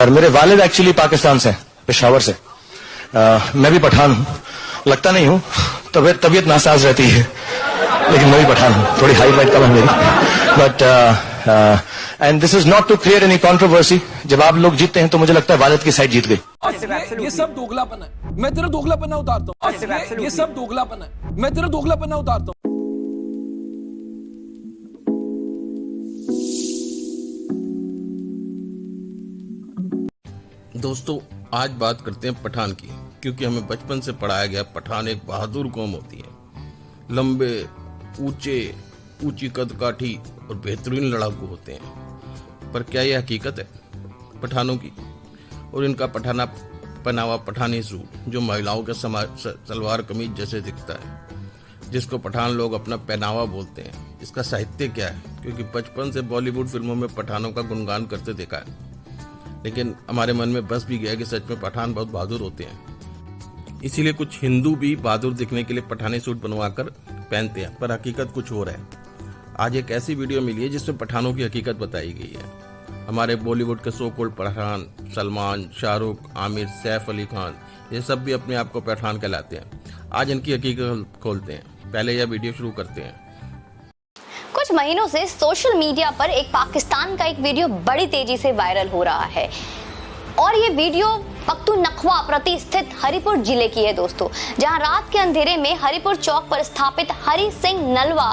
और मेरे वालिद एक्चुअली पाकिस्तान से, पेशावर से। मैं भी पठान हूँ, लगता नहीं हूँ, तबीयत नासाज रहती है, लेकिन मैं भी पठान हूँ। थोड़ी हाइट वाइट कम है मेरी, but and this is not to create any controversy. जब आप लोग जीतते हैं तो मुझे लगता है वालिद की साइड जीत गई। ये सब दोगलापन है, मैं तेरा दोगलापना उतारता हूँ। ये सब दोगलापन है, मैं तेरा दोगलापना उतारता हूँ। दोस्तों, आज बात करते हैं पठान की, क्योंकि हमें बचपन से पढ़ाया गया पठान एक बहादुर कौम होती है। लंबे, ऊंची कदकाठी और बेहतरीन लड़ाकू होते हैं। पर क्या यह हकीकत है पठानों की? और इनका पठाना पहनावा पठानी सूट, जो महिलाओं के सलवार कमीज जैसे दिखता है, जिसको पठान लोग अपना पहनावा बोलते हैं, इसका साहित्य क्या है? क्योंकि बचपन से बॉलीवुड फिल्मों में पठानों का गुणगान करते देखा है, लेकिन हमारे मन में बस भी गया कि सच में पठान बहुत बहादुर होते हैं। इसीलिए कुछ हिंदू भी बहादुर दिखने के लिए पठानी सूट बनवाकर पहनते हैं, पर हकीकत कुछ और है। आज एक ऐसी वीडियो मिली है जिसमें पठानों की हकीकत बताई गई है। हमारे बॉलीवुड के सो कॉल्ड पठान सलमान, शाहरुख, आमिर, सैफ अली खान, ये सब भी अपने आप को पठान कहलाते हैं। आज इनकी हकीकत खोलते हैं। पहले यह वीडियो शुरू करते हैं। कुछ महीनों से सोशल मीडिया पर एक पाकिस्तान का एक वीडियो बड़ी तेजी से वायरल हो रहा है, और ये वीडियो पख्तूनख्वा प्रति स्थित हरिपुर जिले की है दोस्तों, जहां रात के अंधेरे में हरिपुर चौक पर स्थापित हरि सिंह नलवा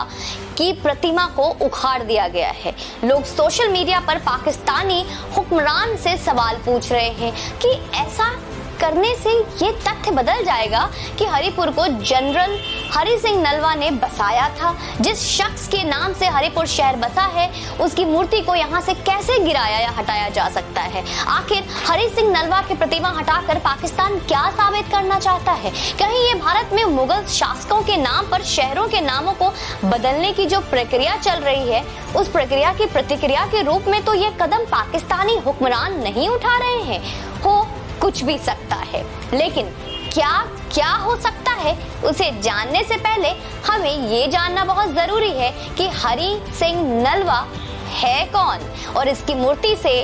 की प्रतिमा को उखाड़ दिया गया है। लोग सोशल मीडिया पर पाकिस्तानी हुक्मरान से सवाल पूछ रहे हैं कि ऐसा करने से ये तथ्य बदल जाएगा कि हरिपुर को जनरल हरि सिंह नलवा ने बसाया था। जिस शख्स के नाम से हरिपुर शहर बसा है, उसकी मूर्ति को यहाँ से कैसे गिराया या हटाया जा सकता है? आखिर हरि सिंह नलवा की प्रतिमा हटाकर पाकिस्तान क्या साबित करना चाहता है? कहीं ये भारत में मुगल शासकों के नाम पर शहरों के नामों को बदलने की जो प्रक्रिया चल रही है, उस प्रक्रिया की प्रतिक्रिया के रूप में तो ये कदम पाकिस्तानी हुक्मरान नहीं उठा रहे हैं। हो कुछ भी सकता है, लेकिन क्या हो सकता है, उसे जानने से पहले हमें ये जानना बहुत जरूरी है कि हरि सिंह नलवा है कौन और इसकी मूर्ति से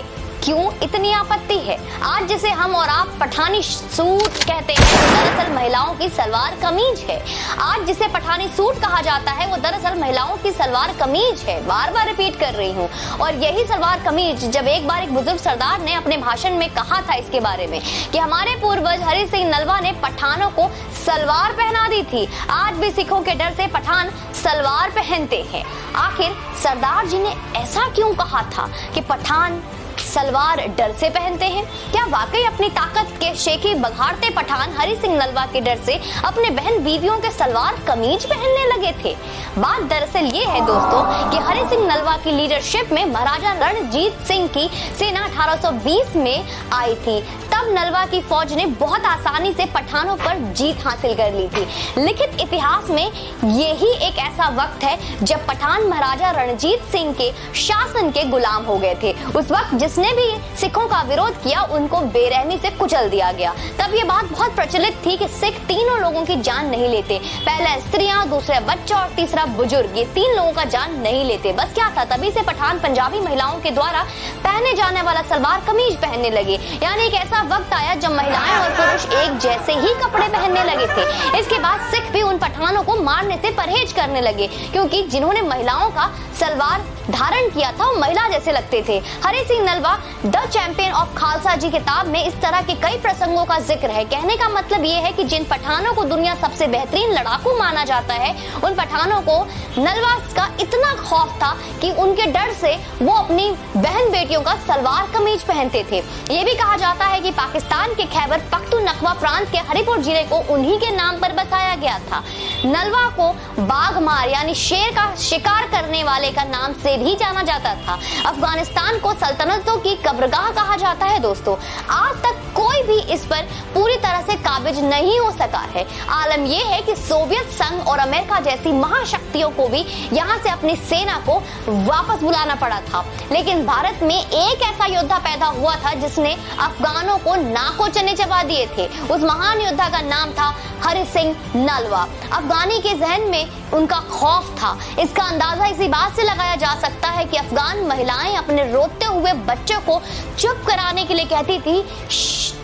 क्यों इतनी आपत्ति है। आज जिसे हम और आप पठानी सूट कहते हैं, वो दरअसल महिलाओं की सलवार कमीज है। आज जिसे पठानी सूट कहा जाता है, वो दरअसल महिलाओं की सलवार कमीज है। बार बार रिपीट कर रही हूँ। और यही सलवार कमीज जब एक बार एक बुजुर्ग सरदार ने अपने भाषण में कहा था इसके बारे में कि हमारे पूर्वज हरि सिंह नलवा ने पठानों को सलवार पहना दी थी, आज भी सिखों के डर से पठान सलवार पहनते हैं। आखिर सरदार जी ने ऐसा क्यों कहा था कि पठान सलवार डर से पहनते हैं? क्या वाकई अपनी ताकत के शेखी बघाड़ते पठान हरि सिंह नलवा के डर से अपने बहन बीवियों के सलवार कमीज पहनने लगे थे? बात दरअसल ये है दोस्तों कि हरि सिंह नलवा की लीडरशिप में महाराजा रणजीत सिंह की सेना 1820 में आई थी। तब नलवा की फौज ने बहुत आसानी से पठानों पर जीत हासिल कर ली थी। लिखित इतिहास में यही एक ऐसा वक्त है जब पठान महाराजा रणजीत सिंह के शासन के गुलाम हो गए थे। उस वक्त जिसने भी सिखों का विरोध किया, उनको बेरहमी से कुचल दिया गया। तब ये बात बहुत प्रचलित थी कि सिख तीनों लोगों की जान नहीं लेते, पहले स्त्रियां, दूसरे बच्चा और तीसरा बुजुर्ग, ये तीन लोगों का जान नहीं लेते। बस क्या था, तभी से पठान पंजाबी महिलाओं के द्वारा पहने जाने वाला सलवार कमीज पहनने लगे। यानी एक ऐसा वक्त आया जब महिलाएं और पुरुष एक जैसे ही कपड़े पहनने लगे थे। इसके बाद सिख भी उन पठानों को मारने से परहेज करने लगे, क्योंकि जिन्होंने महिलाओं का सलवार धारण किया था वो महिला जैसे लगते थे। Hari Singh Nalwa the champion of Khalsa ji किताब में इस तरह के कई प्रसंगों का जिक्र है। कहने का मतलब ये है कि जिन पठानों को दुनिया सबसे बेहतरीन लड़ाकू माना जाता है, उन पठानों को नलवा का इतना खौफ था कि उनके डर से वो अपनी बहन बेटियों का सलवार कमीज पहनते थे। ये भी कहा जाता है कि पाकिस्तान के खैबर पख्तूनख्वा प्रांत के हरिपुर जिले को उन्हीं के नाम पर बसाया गया था। नलवा को बाघमार यानी शेर का शिकार करने वाले का नाम से भी जाना जाता था। अफगानिस्तान को सल्तनतों की कब्रगाह कहा जाता है दोस्तों। आज तक कोई भी इस पर पूरी तरह से काबिज नहीं हो सका है। आलम यह है कि सोवियत संघ और अमेरिका जैसी महाशक्तियों को भी यहाँ से अपनी सेना को वापस बुलाना पड़ा था। लेकिन भारत में एक ऐसा योद्धा पैदा हुआ था जिसने अफगानों को नाको चने चबा दिए थे। उस महान योद्धा का नाम था हरि सिंह नलवा। अफगानी के जहन में उनका खौफ था। इसका अंदाजा इसी बात से लगाया जा सकता है कि अफगान महिलाएं अपने रोते हुए बच्चों को चुप कराने के लिए कहती थी,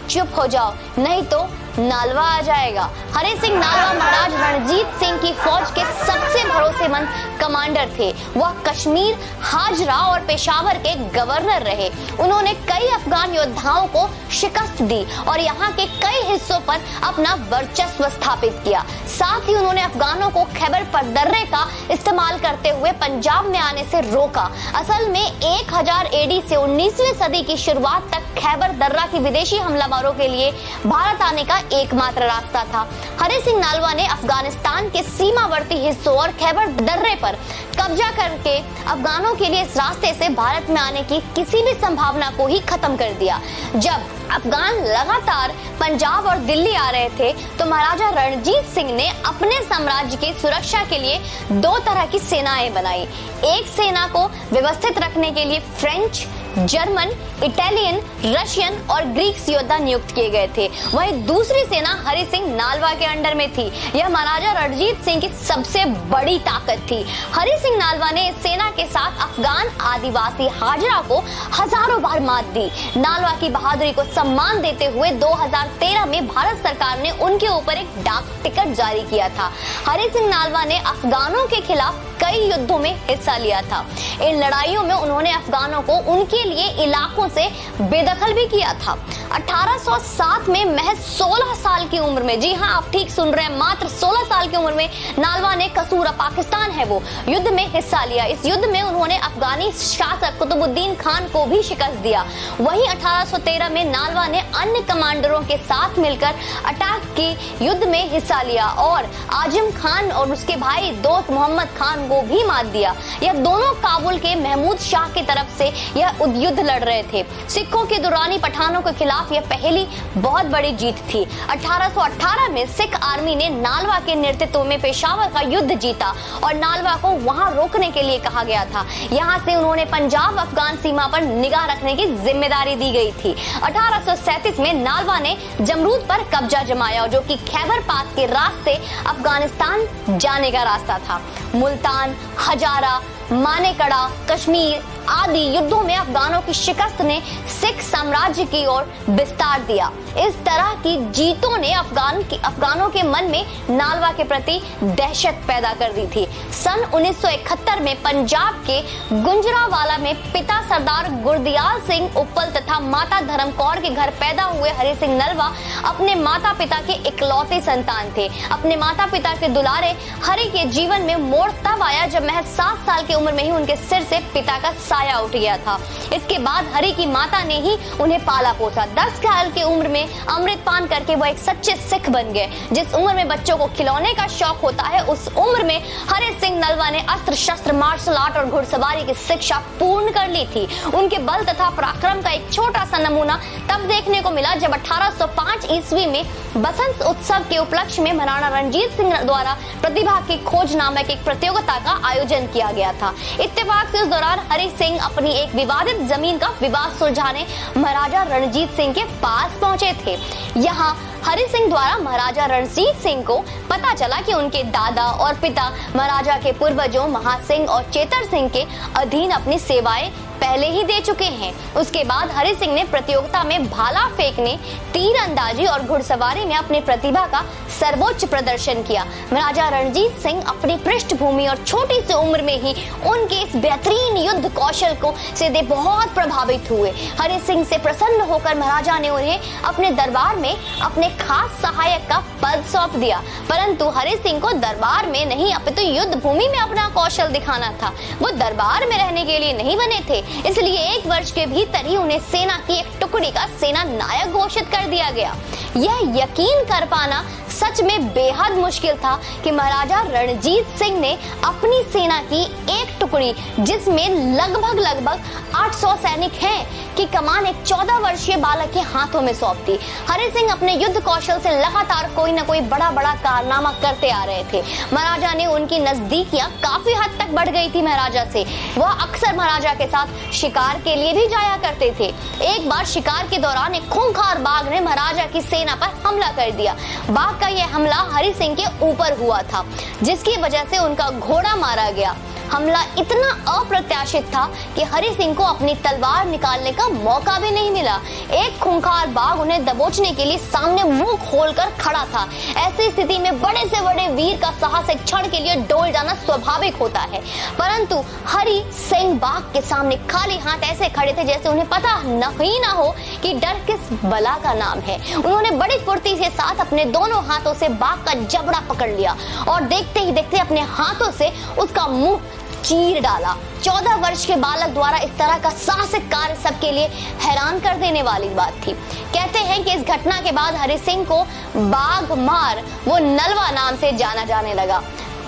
चुप हो जाओ नहीं तो नालवा आ जाएगा। हरि सिंह नालवा महाराज रणजीत सिंह की फौज के सबसे भरोसेमंद कमांडर थे। वह कश्मीर, हाजरा और पेशावर के गवर्नर रहे। उन्होंने कई अफगान योद्धाओं को शिकस्त दी और यहाँ के कई हिस्सों पर अपना वर्चस्व स्थापित किया। साथ ही उन्होंने अफगानों को खैबर पखतूनख्वा का इस्तेमाल करते हुए पंजाब में आने से रोका। असल में 1000 AD से 19वीं सदी की शुरुआत तक खैबर दर्रा की विदेशी हमलावरों के लिए भारत आने का एकमात्र रास्ता था। हरि सिंह नालवा ने अफगानिस्तान के सीमावर्ती हिस्सों और खैबर दर्रे पर कब्जा करके अफगानों के लिए इस रास्ते से भारत में आने की किसी भी संभावना को ही खत्म कर दिया। जब अफगान लगातार पंजाब और दिल्ली आ रहे थे तो महाराजा रणजीत सिंह ने अपने साम्राज्य की सुरक्षा के लिए 2 तरह की सेनाएं बनाई। एक सेना को व्यवस्थित रखने के लिए फ्रेंच, जर्मन, इटालियन, रशियन और ग्रीक योद्धा नियुक्त किए गए थे। वहीं दूसरी सेना हरि सिंह नालवा के अंडर में थी। यह महाराजा रणजीत सिंह की सबसे बड़ी ताकत थी। हरि सिंह नालवा ने इस सेना के साथ अफगान आदिवासी हाजरा को हजारों बार मात दी। नालवा की बहादुरी को सम्मान देते हुए 2013 में भारत सरकार ने उनके ऊपर एक डाक टिकट जारी किया था। हरि सिंह नालवा ने अफगानों के खिलाफ कई युद्धों में हिस्सा लिया था। इन लड़ाइयों में उन्होंने अफगानों को उनके लिए इलाकों से बेदखल भी किया था। 1807 में महज 16 साल की उम्र में, जी हाँ आप ठीक सुन रहे हैं, मात्र 16 साल की उम्र में नालवा ने कसूरा, पाकिस्तान है वो, युद्ध में हिस्सा लिया। इस युद्ध में उन्होंने अफगानी शासक कुतुबुद्दीन खान को भी शिकस्त दिया। वहीं 1813 में नालवा ने अन्य कमांडरों के साथ मिलकर अटैक के युद्ध में हिस्सा लिया और आजम खान और उसके भाई दोस्त मोहम्मद खान को भी मात दिया। यह दोनों काबुल के महमूद शाह की तरफ से यह युद्ध लड़ रहे थे। सिखों के दुरानी पठानों के खिलाफ यह पहली बहुत बड़ी जीत थी। 1818 में सिख आर्मी ने नालवा के नेतृत्व में पेशावर का युद्ध जीता और नालवा को वहां रोकने के लिए कहा गया था। यहां से उन्होंने पंजाब अफगान सीमा पर निगाह रखने की जिम्मेदारी दी गई थी। 1837 में नालवा ने जमरूद पर कब्जा जमाया जो कि खैबर पास के रास्ते अफगानिस्तान जाने का रास्ता था। मुल्तान, हजारा, मानेकड़ा, कश्मीर आदि युद्धों में अफगानों की शिकस्त ने सिख साम्राज्य की ओर विस्तार दिया। इस तरह की जीतों ने अफगानों के मन में नालवा के प्रति दहशत पैदा कर दी थी। सन 1971 में पंजाब के गुजरांवाला में पिता सरदार गुरदयाल सिंह उप्पल तथा माता धर्म कौर के घर पैदा हुए हरि सिंह नलवा अपने माता पिता के इकलौते संतान थे। अपने माता पिता के दुलारे हरि के जीवन में मोड़ तब आया जब महज 7 साल की उम्र में ही उनके सिर से पिता का साया उठ गया था। इसके बाद हरि की माता ने ही उन्हें पाला पोसा। 10 साल की उम्र में अमृतपान करके वह एक सच्चे सिख बन गए। जिस उम्र में बच्चों को खिलौने का शौक होता है उस उम्र में हरि सिंह नलवा ने अस्त्र शस्त्र, मार्शल आर्ट और घुड़सवारी की शिक्षा पूर्ण कर ली थी। उनके बल तथा पराक्रम का एक छोटा सा नमूना तब देखने को मिला जब 1805 ईस्वी में बसंत उत्सव के उपलक्ष्य में महाराणा रणजीत सिंह द्वारा प्रतिभा की खोज नामक एक प्रतियोगिता का आयोजन किया गया था। इत्तेफाक से उस दौरान हरि सिंह अपनी एक विवादित जमीन का विवाद सुलझाने महाराजा रणजीत सिंह के पास पहुंचे थे। यहाँ हरि सिंह द्वारा महाराजा रणजीत सिंह को पता चला कि उनके दादा और पिता महाराजा के पूर्वजों महासिंह और चेतर सिंह के अधीन अपनी सेवाएं पहले ही दे चुके हैं। उसके बाद हरि सिंह ने प्रतियोगिता में भाला फेंकने, तीर अंदाजी और घुड़सवारी में अपनी प्रतिभा का सर्वोच्च प्रदर्शन किया। महाराजा रणजीत सिंह अपनी पृष्ठभूमि और छोटी सी उम्र में ही उनके इस बेहतरीन युद्ध कौशल को से बहुत प्रभावित हुए। हरि सिंह से प्रसन्न होकर महाराजा ने उन्हें अपने दरबार में अपने खास सहायक का पद सौंप दिया। परंतु हरि सिंह को दरबार में नहीं अपितु युद्ध भूमि में अपना कौशल दिखाना था। वो दरबार में रहने के लिए नहीं बने थे, इसलिए 1 वर्ष के भीतर ही उन्हें सेना की एक टुकड़ी का सेना नायक घोषित कर दिया गया। यह यकीन कर पाना सच में बेहद मुश्किल था कि महाराजा रणजीत सिंह ने अपनी सेना की एक टुकड़ी, जिसमें लगभग 800 सैनिक हैं, की कमान एक 14 वर्षीय बालक के हाथों में सौंप दी। हरि सिंह अपने युद्ध कौशल से लगातार कोई न कोई बड़ा कारनामा करते आ रहे थे। महाराजा ने उनकी नजदीकियां काफी हद तक बढ़ गई थी महाराजा से। वह अक्सर महाराजा के साथ शिकार के लिए भी जाया करते थे। एक बार शिकार के दौरान एक खूंखार बाघ ने महाराजा की सेना पर हमला कर दिया। बाघ का यह हमला हरि सिंह के ऊपर हुआ था, जिसकी वजह से उनका घोड़ा मारा गया। हमला इतना अप्रत्याशित था कि हरि सिंह को अपनी तलवार निकालने का मौका भी नहीं मिला। एक खूंखार बाघ उन्हें दबोचने के लिए सामने मुंह खोलकर खड़ा था। ऐसी स्थिति में बड़े से बड़े वीर का साहस एक क्षण के लिए डोल जाना स्वाभाविक होता है, परंतु हरि सिंह बाघ के सामने खाली हाथ ऐसे खड़े थे जैसे उन्हें पता ही ना हो कि डर किस बला का नाम है। उन्होंने बड़ी फुर्ती के साथ अपने दोनों हाथों से बाघ का जबड़ा पकड़ लिया और देखते ही देखते अपने हाथों से उसका मुंह चीर डाला। 14 वर्ष के बालक द्वारा इस तरह का साहसिक कार्य सबके लिए हैरान कर देने वाली बात थी। कहते हैं कि इस घटना के बाद हरि सिंह को बाघ मार वो नलवा नाम से जाना जाने लगा।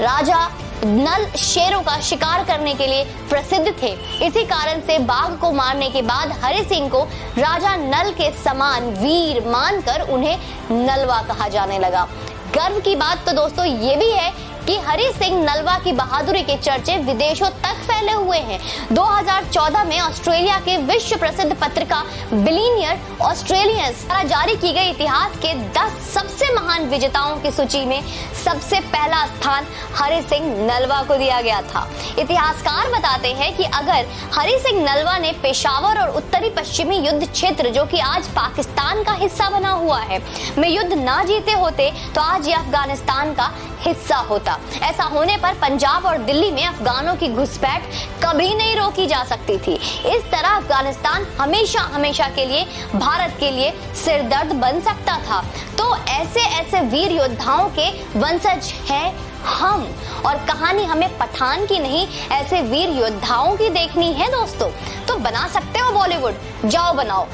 राजा नल शेरों का शिकार करने के लिए प्रसिद्ध थे। इसी कारण से बाघ को मारने के बाद हरि सिंह को राजा नल के समान वीर मानकर उन्हें नलवा कहा जाने लगा। गर्व की बात तो दोस्तों ये भी है कि हरि सिंह नलवा की बहादुरी के चर्चे विदेशों तक फैले हुए हैं। 2014 में ऑस्ट्रेलिया के विश्व प्रसिद्ध पत्रिका बिलियनियर ऑस्ट्रेलियंस द्वारा जारी की गई इतिहास के 10 सबसे महान विजेताओं की सूची में सबसे पहला स्थान हरि सिंह नलवा को दिया गया था। इतिहासकार बताते हैं कि अगर हरि सिंह नलवा ने पेशावर और उत्तरी पश्चिमी युद्ध क्षेत्र, जो कि आज पाकिस्तान का हिस्सा बना हुआ है, में युद्ध ना जीते होते तो आज ये अफगानिस्तान का हिस्सा होता। ऐसा होने पर पंजाब और दिल्ली में अफगानों की घुसपैठ कभी नहीं रोकी जा सकती थी। इस तरह अफगानिस्तान हमेशा के लिए भारत के लिए सिरदर्द बन सकता था। तो ऐसे वीर योद्धाओं के वंशज हैं हम, और कहानी हमें पठान की नहीं, ऐसे वीर योद्धाओं की देखनी है दोस्तों। तो बना सकते हो बॉलीवुड, जाओ बनाओ।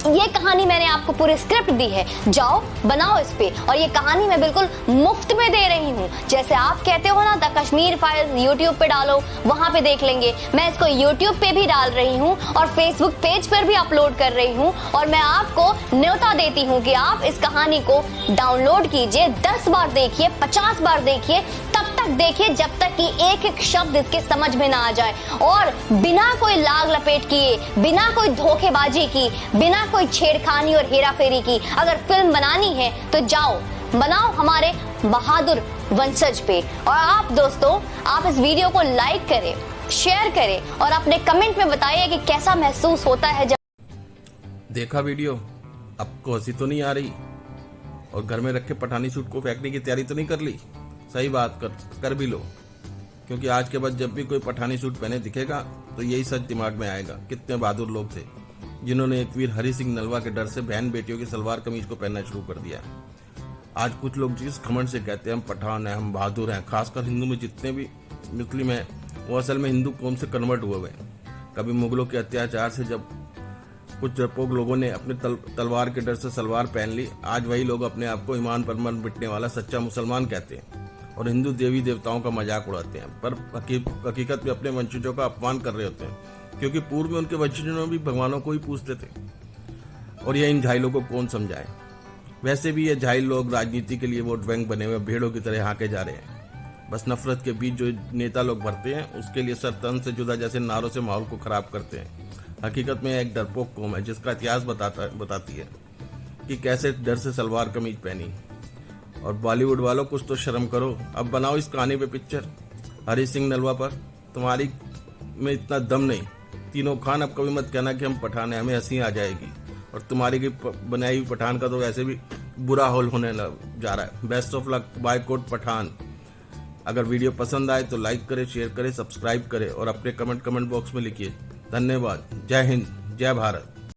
ये कहानी मैंने आपको पूरी स्क्रिप्ट दी है, जाओ बनाओ इस पे, और ये कहानी मैं बिल्कुल मुफ्त में दे रही हूँ। जैसे आप कहते हो ना द कश्मीर फाइल्स यूट्यूब पे डालो, वहां पे देख लेंगे। मैं इसको यूट्यूब पे भी डाल रही हूँ और फेसबुक पेज पर भी अपलोड कर रही हूँ, और मैं आपको न्योता देती हूँ कि आप इस कहानी को डाउनलोड कीजिए, 10 बार देखिए, 50 बार देखिए, तब तक देखिए जब तक कि एक एक शब्द इसके समझ में ना आ जाए, और बिना कोई लाग लपेट किए, बिना कोई धोखेबाजी की, बिना कोई छेड़खानी और हेराफेरी की अगर फिल्म बनानी है तो जाओ बनाओ हमारे बहादुर वंशज पे। और आप दोस्तों, आप इस वीडियो को लाइक करें, शेयर करें और अपने कमेंट में बताइए कि कैसा महसूस होता है जब देखा वीडियो। आपको हंसी तो नहीं आ रही? और घर में रखे पठानी सूट को फेंकने की तैयारी तो नहीं कर ली? सही बात कर भी लो, क्योंकि आज के बाद जब भी कोई पठानी सूट पहने दिखेगा तो यही सच दिमाग में आएगा। कितने बहादुर लोग थे जिन्होंने एक वीर हरि सिंह नलवा के डर से बहन बेटियों की सलवार कमीज को पहनना शुरू कर दिया। आज कुछ लोग जिस घमंड से कहते हैं हम पठान हैं, हम बहादुर हैं, खासकर हिंदू में जितने भी मुस्लिम हैं वो असल में हिंदू कौम से कन्वर्ट हुए हुए हैं। कभी मुगलों के अत्याचार से जब कुछ डरपोक लोगों ने अपने तलवार के डर से सलवार पहन ली, आज वही लोग अपने आप को ईमान पर मर मिटने वाला सच्चा मुसलमान कहते हैं और हिंदू देवी देवताओं का मजाक उड़ाते हैं, पर हकीकत में अपने वंशजों का अपमान कर रहे होते हैं, क्योंकि पूर्व में उनके वंशजों भी भगवानों को ही पूजते थे। और यह इन झाइलों को कौन समझाए? वैसे भी ये झाइल लोग राजनीति के लिए वोट बैंक बने हुए भेड़ों की तरह हाके जा रहे हैं। बस नफरत के बीच जो नेता लोग भरते हैं उसके लिए सर तन से जुदा जैसे नारों से माहौल को खराब करते हैं। हकीकत में एक डरपोक कौम है जिसका इतिहास बताती है कि कैसे डर से सलवार कमीज पहनी। और बॉलीवुड वालों कुछ तो शर्म करो, अब बनाओ इस कहानी पे पिक्चर हरि सिंह नलवा पर। तुम्हारी में इतना दम नहीं। तीनों खान, अब कभी मत कहना कि हम पठान हैं, हमें हंसी आ जाएगी। और तुम्हारी की बनाई हुई पठान का तो वैसे भी बुरा हाल होने जा रहा है। Best of luck, boycott Pathaan. अगर वीडियो पसंद आए तो लाइक करें, शेयर करें, सब्सक्राइब करें और अपने कमेंट बॉक्स में लिखिए। धन्यवाद। जय हिंद, जय भारत।